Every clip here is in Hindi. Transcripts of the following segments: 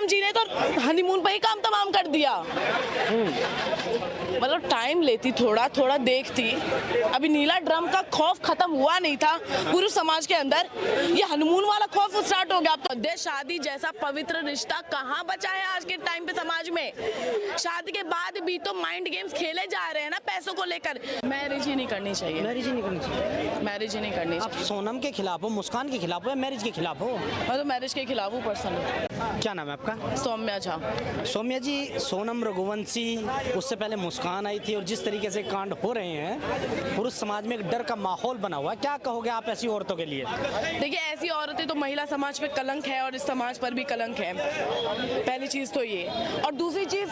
सोनम जी ने तो हनीमून पे ही काम तमाम कर दिया। मतलब टाइम लेती, थोड़ा थोड़ा देखती। अभी नीला ड्रम का खौफ खत्म हुआ नहीं था पूरे समाज के अंदर, ये हनीमून वाला खौफ स्टार्ट हो गया। अब तो शादी जैसा पवित्र रिश्ता कहाँ बचा है आज के टाइम पे समाज में। शादी के बाद भी तो माइंड गेम्स खेले जा रहे हैं ना पैसों को लेकर। मैरिज ही नहीं करनी चाहिए, मैरिज ही नहीं करनी चाहिए। मैरिज ही नहीं करनी आप चाहिए। सोनम के खिलाफ हो, मुस्कान के खिलाफ हो या मैरिज के खिलाफ हो? मैं तो मैरिज के खिलाफ हूँ पर्सनली। क्या नाम है आपका? सौम्या झा। सौम्या जी, सोनम रघुवंशी, उससे पहले मुस्कान आई थी और जिस तरीके से कांड हो रहे हैं पुरुष समाज में एक डर का माहौल बना हुआ है, क्या कहोगे आप ऐसी औरतों के लिए? देखिए, ऐसी औरतें तो महिला समाज पे कलंक है और इस समाज पर भी कलंक है। पहली चीज तो ये, और दूसरी चीज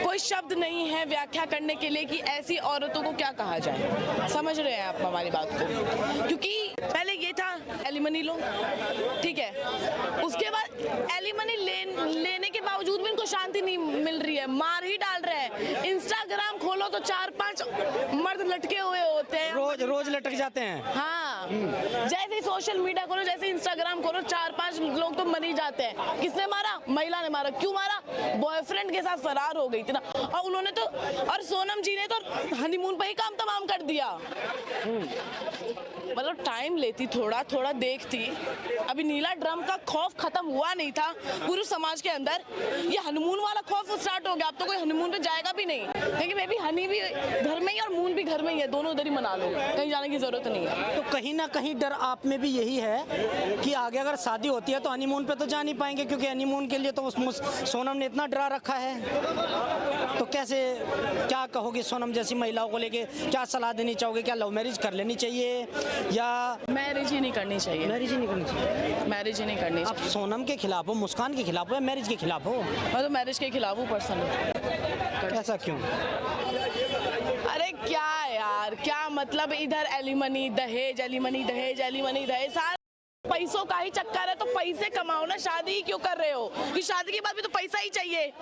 कोई शब्द नहीं है व्याख्या करने के लिए कि ऐसी औरतों को क्या कहा जाए। समझ रहे हैं आप हमारी बात को? क्योंकि पहले ये था एलिमनी लो, ठीक है, उसके बाद एलिमनी लेने के बावजूद भी इनको शांति नहीं मिल रही है, मार ही डाल रहे हैं। इंस्टाग्राम खोलो तो 4-5 मर्द लटके हुए होते हैं, रोज लटक जाते हैं। हाँ, जैसे ही सोशल मीडिया खोलो, जैसे इंस्टाग्राम खोलो, 4-5 लोग तो मर ही जाते हैं। किसने मारा? महिला ने मारा। क्यों मारा? बॉयफ्रेंड के साथ फरार हो गई थी ना। और उन्होंने तो, और सोनम जी ने तो हनीमून पे ही काम तमाम कर दिया। मतलब टाइम लेती, थोड़ा थोड़ा देखती। अभी नीला ड्रम का खौफ खत्म हुआ नहीं था पूरे समाज के अंदर, ये हनीमून वाला खौफ स्टार्ट हो गया। अब तो कोई हनीमून पे जाएगा भी नहीं, क्योंकि मे भी हनी भी घर में ही और मून भी घर में ही है, दोनों उधर ही मना लो, कहीं जाने की जरूरत नहीं है। तो कहीं ना कहीं डर आप में भी यही है कि आगे अगर शादी होती है तो हनीमून पे तो जा नहीं पाएंगे, क्योंकि हनीमून के लिए तो सोनम ने इतना डरा रखा है। तो कैसे, क्या कहोगे सोनम जैसी महिलाओं को लेके, क्या सलाह देनी चाहोगे? क्या लव मैरिज कर लेनी चाहिए या मैरिज ही नहीं करनी चाहिए? मैरिज ही नहीं करनी चाहिए। मैरिज ही नहीं करनी आप चाहिए। सोनम के खिलाफ हो, मुस्कान के खिलाफ हो या मैरिज के खिलाफ हो? मैं तो मैरिज के खिलाफ हूँ पर्सनली। ऐसा क्यों? अरे क्या यार, क्या मतलब, इधर एलिमनी दहेज, एलिमनी दहेज, एलिमनी दहेज, सारा पैसों का ही चक्कर है। तो पैसे कमाओ ना, शादी ही क्यों कर रहे हो? कि शादी के बाद भी तो पैसा ही चाहिए,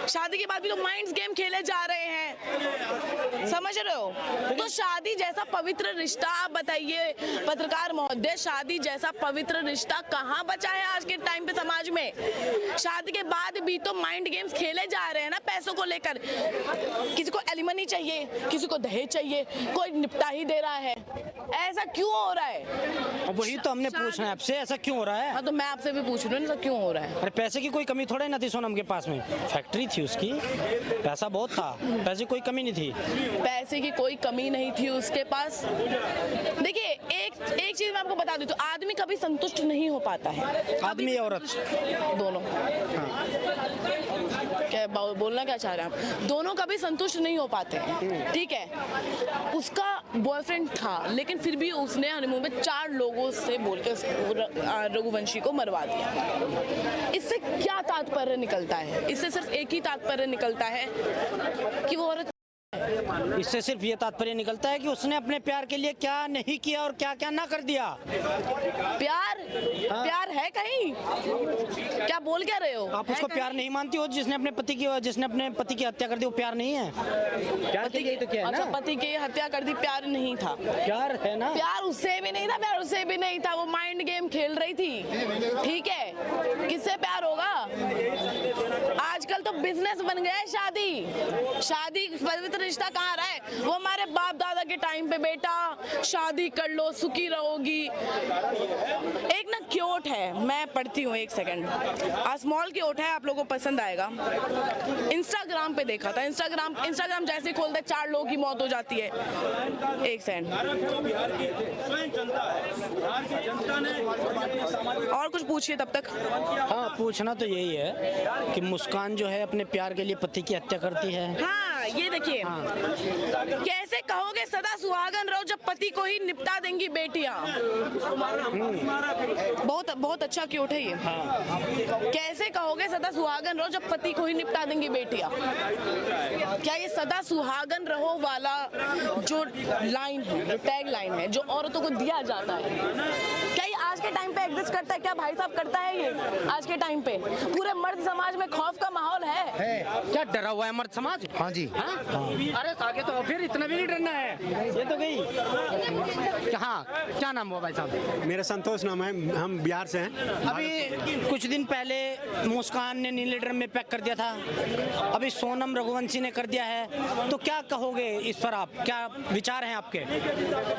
शादी के बाद भी तो माइंड्स गेम खेले जा रहे हैं। समझ रहे हो? तो शादी जैसा पवित्र रिश्ता, आप बताइए पत्रकार महोदय, शादी जैसा पवित्र रिश्ता कहाँ बचा है आज के टाइम पे समाज में। शादी के बाद भी तो माइंड गेम्स खेले जा रहे हैं ना पैसों को लेकर। किसी को एलिमनी चाहिए, किसी को दहेज चाहिए, कोई निपटा ही दे रहा है। ऐसा क्यों हो रहा है? वही तो हमने पूछना है आपसे, ऐसा क्यों हो रहा है? हाँ, तो मैं आपसे भी पूछ रही हूँ ना, क्यों हो रहा है? अरे पैसे की कोई कमी थोड़ा ही ना थी सोनम के पास में, फैक्ट्री थी उसकी, पैसा बहुत था, पैसे की कोई कमी नहीं थी। पैसे की कोई कमी नहीं थी उसके पास। देखिए, एक चीज मैं आपको बता दूं, तो आदमी कभी संतुष्ट नहीं हो पाता है। आदमी और औरत दोनों। क्या बोलना क्या चाह रहे हैं आप? दोनों कभी संतुष्ट नहीं हो पाते हैं, ठीक है। उसका बॉयफ्रेंड था, लेकिन फिर भी उसने हनीमून में 4 लोगों से बोल के रघुवंशी को मरवा दिया। इससे क्या तात्पर्य निकलता है? इससे सिर्फ एक ही तात्पर्य निकलता है कि वो औरत, इससे सिर्फ ये तात्पर्य निकलता है कि उसने अपने प्यार के लिए क्या नहीं किया और क्या क्या ना कर दिया। प्यार है कहीं? क्या बोल क्या रहे हो? आप उसको प्यार नहीं मानती हो? जिसने अपने पति की हत्या कर दी वो प्यार नहीं है? प्यार की यही तो क्या है ना? अच्छा, पति की हत्या कर दी, प्यार नहीं था? प्यार है ना? प्यार उससे भी नहीं था, प्यार उससे भी नहीं था, वो माइंड गेम खेल रही थी, ठीक है। किससे प्यार होगा? आजकल तो बिजनेस बन गया है शादी पवित्र रिश्ता कहाँ रहा है? वो हमारे बाप दादा के टाइम पे, बेटा शादी कर लो सुखी रहोगी। एक ना क्योट है, मैं पढ़ती हूँ, एक सेकंड, स्मॉल क्योट है, आप लोगों को पसंद आएगा। इंस्टाग्राम पे देखा था, इंस्टाग्राम जैसे खोलते 4 लोगों की मौत हो जाती है। एक सेकंड, और कुछ पूछिए तब तक। हाँ, पूछना तो यही है कि मुस्कान जो है अपने प्यार के लिए पति की हत्या करती है। हाँ, ये देखिए, कैसे कहोगे सदा सुहागन रहो जब पति को ही निपटा देंगी बेटियां। बहुत अच्छा क्यूट है ये। कैसे कहोगे सदा सुहागन रहो जब पति को ही निपटा देंगी बेटियां। क्या ये सदा सुहागन रहो वाला जो लाइन है, जो टैग लाइन है, जो औरतों को दिया जाता है, क्या ये आज के टाइम पे एग्जिस्ट करता है? क्या भाई साहब करता है ये आज के टाइम पे? पूरे मर्द समाज में खौफ का माहौल है। क्या डरा हुआ है मर्द समाज? हाँ जी। हाँ? अरे आगे तो फिर इतना भी नहीं डरना है, ये तो गई। हाँ, क्या नाम हुआ भाई साहब? मेरा संतोष नाम है, हम बिहार से हैं। अभी कुछ दिन पहले मुस्कान ने नीले ड्रम में पैक कर दिया था, अभी सोनम रघुवंशी ने कर दिया है, तो क्या कहोगे इस पर? आप क्या विचार हैं आपके?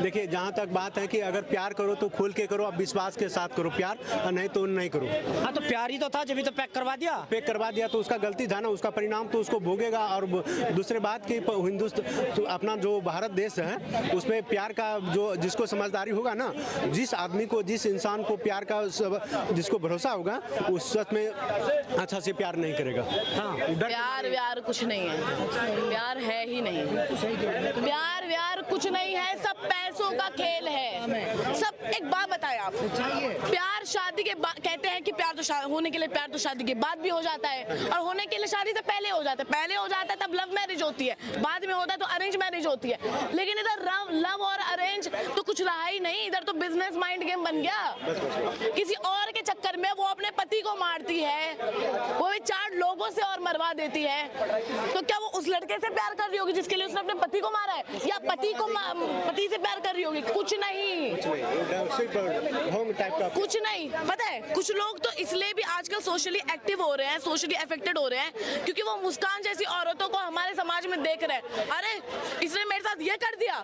देखिए, जहाँ तक बात है कि अगर प्यार करो तो खुल के करो, अब विश्वास के साथ करो प्यार, और नहीं तो नहीं करो। हाँ, तो प्यार ही तो था जब तो पैक करवा दिया। पैक करवा दिया तो उसका गलती था ना, उसका परिणाम तो उसको भोगेगा। और दूसरे बात की हिंदुस्तान तो अपना जो भारत देश है उसमें प्यार का जो जिसको समझदारी होगा ना, जिस आदमी को, जिस इंसान को प्यार का जिसको भरोसा होगा, उस सच में अच्छा से प्यार नहीं करेगा। हाँ, प्यार व्यार कुछ नहीं है, प्यार है ही नहीं, प्यार व्यार कुछ नहीं है, सब पैसों का खेल है। सब एक बात बताए आप, प्यार शादी के बाद कहते हैं कि प्यार तो होने के लिए प्यार तो शादी के बाद भी हो जाता है, और होने के लिए शादी से पहले हो जाता है। पहले हो जाता है तब लव मैरिज होती है, बाद में होता है तो अरेंज मैरिज होती है। लेकिन इधर लव और अरेंज तो कुछ रहा ही नहीं, इधर तो बिजनेस माइंड गेम बन गया। किसी और के चक्कर में वो अपने पति को मारती है, वो भी 4 लोगों से और मरवा देती है। तो क्या वो उस लड़के से प्यार कर रही होगी जिसके लिए उसने अपने पति को मारा है, या पति से प्यार कर रही होगी? कुछ नहीं, कुछ नहीं। पता है, कुछ लोग तो इसलिए भी आजकल सोशली एक्टिव हो रहे हैं, सोशली अफेक्टेड हो रहे हैं, क्योंकि वो मुस्कान जैसी औरतों को हमारे समाज में देख रहे हैं। अरे इसने मेरे साथ ये कर दिया,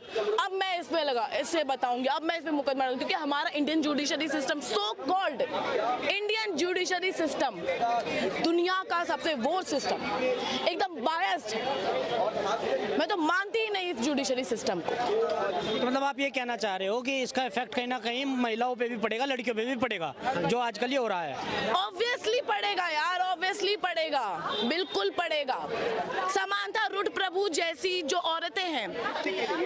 अब मैं इस पे लगा, इससे बताऊंगी, अब मैं इस पे मुकदमा लूंगी। क्योंकि हमारा Indian judiciary system, so called Indian judiciary system, दुनिया का सबसे वो सिस्टम, एकदम बायस्ड है। मैं तो मानती ही नहीं इस जुडिशरी सिस्टम को। तो मतलब आप ये कहना चाह रहे हो कि इसका इफेक्ट कहीं ना कहीं महिलाओं पे भी पड़ेगा, लड़कियों पे भी पड़ेगा, जो आजकल ये हो रहा है? ऑब्वियसली पड़ेगा यार, ऑब्वियसली पड़ेगा, बिल्कुल पड़ेगा। समांथा रुड प्रभु जैसी जो औरतें हैं,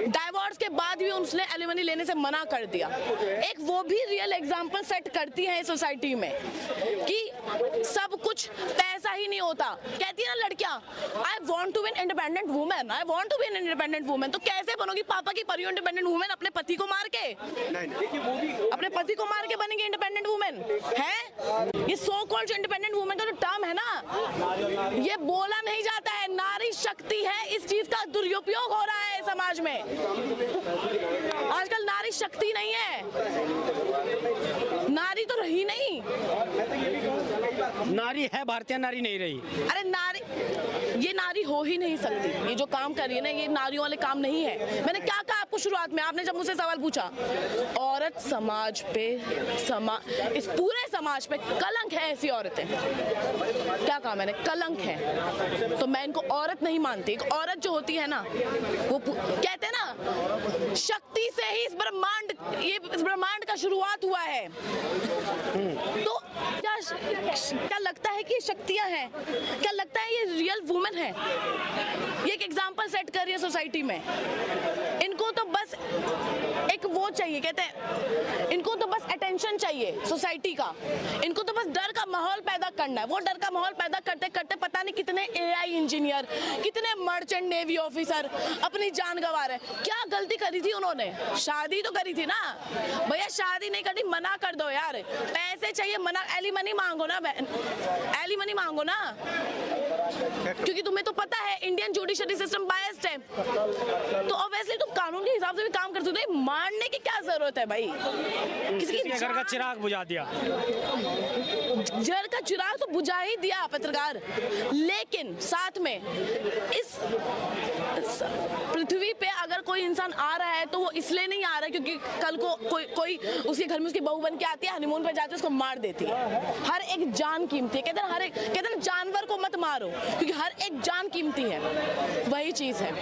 डाइवोर्स के बाद भी उसने एलिमनी लेने से मना कर दिया। एक वो भी रियल एग्जांपल सेट करती है सोसाइटी में कि सब कुछ पैसा ही नहीं होता। कहती है ना लड़कियां, I want to be an independent women, I want to be an independent women. तो कैसे बनोगी पापा की परियो इंडिपेंडेंट वुमेन? अपने पति को मार के, अपने पति को मार के बनेंगे इंडिपेंडेंट वुमेन है? ये सो कॉल्ड इंडिपेंडेंट वुमेन का जो टर्म है ना, ये बोला नहीं जाता है। नारी शक्ति है, इस चीज का दुरुपयोग हो रहा है समाज में। आजकल नारी शक्ति नहीं है, नारी तो रही नहीं, नारी है, भारतीय नारी नहीं रही। अरे नारी, ये नारी हो ही नहीं सकती। ये जो काम कर रही है ना, ये नारियों वाले काम नहीं है। मैंने क्या कहा आपको शुरुआत में, आपने जब मुझसे सवाल पूछा, औरत समाज पे, इस पूरे समाज पे कलंक है। ऐसी औरतें, क्या कहा मैंने? कलंक है। तो मैं इनको औरत नहीं मानती। एक औरत जो होती है ना, वो कहते हैं ना, शक्ति से ही इस ब्रह्मांड का शुरुआत हुआ है। तो क्या लगता है कि ये शक्तियां हैं? क्या लगता है ये रियल वुमेन है? ये एक एग्जांपल सेट कर रही है सोसाइटी में। इनको तो बस एक वो चाहिए, कहते हैं इनको तो बस अटेंशन चाहिए सोसाइटी का। इनको तो बस डर का माहौल पैदा करना है। वो डर का माहौल पैदा करते करते पता नहीं कितने AI इंजीनियर, कितने मर्चेंट नेवी ऑफिसर अपनी जान गंवा रहे। क्या गलती करी थी उन्होंने? शादी तो करी थी ना भैया, शादी नहीं करी, मना कर दो यार। पैसे चाहिए, मना, एलिमनी मांगो ना बहन, एलिमनी मांगो ना, क्योंकि तुम्हें तो पता है इंडियन जुडिशरी सिस्टम बायस्ड है। तो ऑब्वियसली तुम कानून के हिसाब से भी काम करते हो। मारने की क्या जरूरत है भाई? किसी के घर का चिराग बुझा दिया, घर का चिराग तो बुझा ही दिया पत्रकार, लेकिन साथ में इस पृथ्वी पे अगर कोई इंसान आ रहा है तो वो इसलिए नहीं आ रहा है क्योंकि कल को कोई उसके घर में उसकी बहू बन के आती है, हनीमून पे जाती है, उसको मार देती है। हर एक जान कीमती है। कहते हैं जानवर को मत मारो, क्योंकि हर एक जान कीमती है। वही चीज है।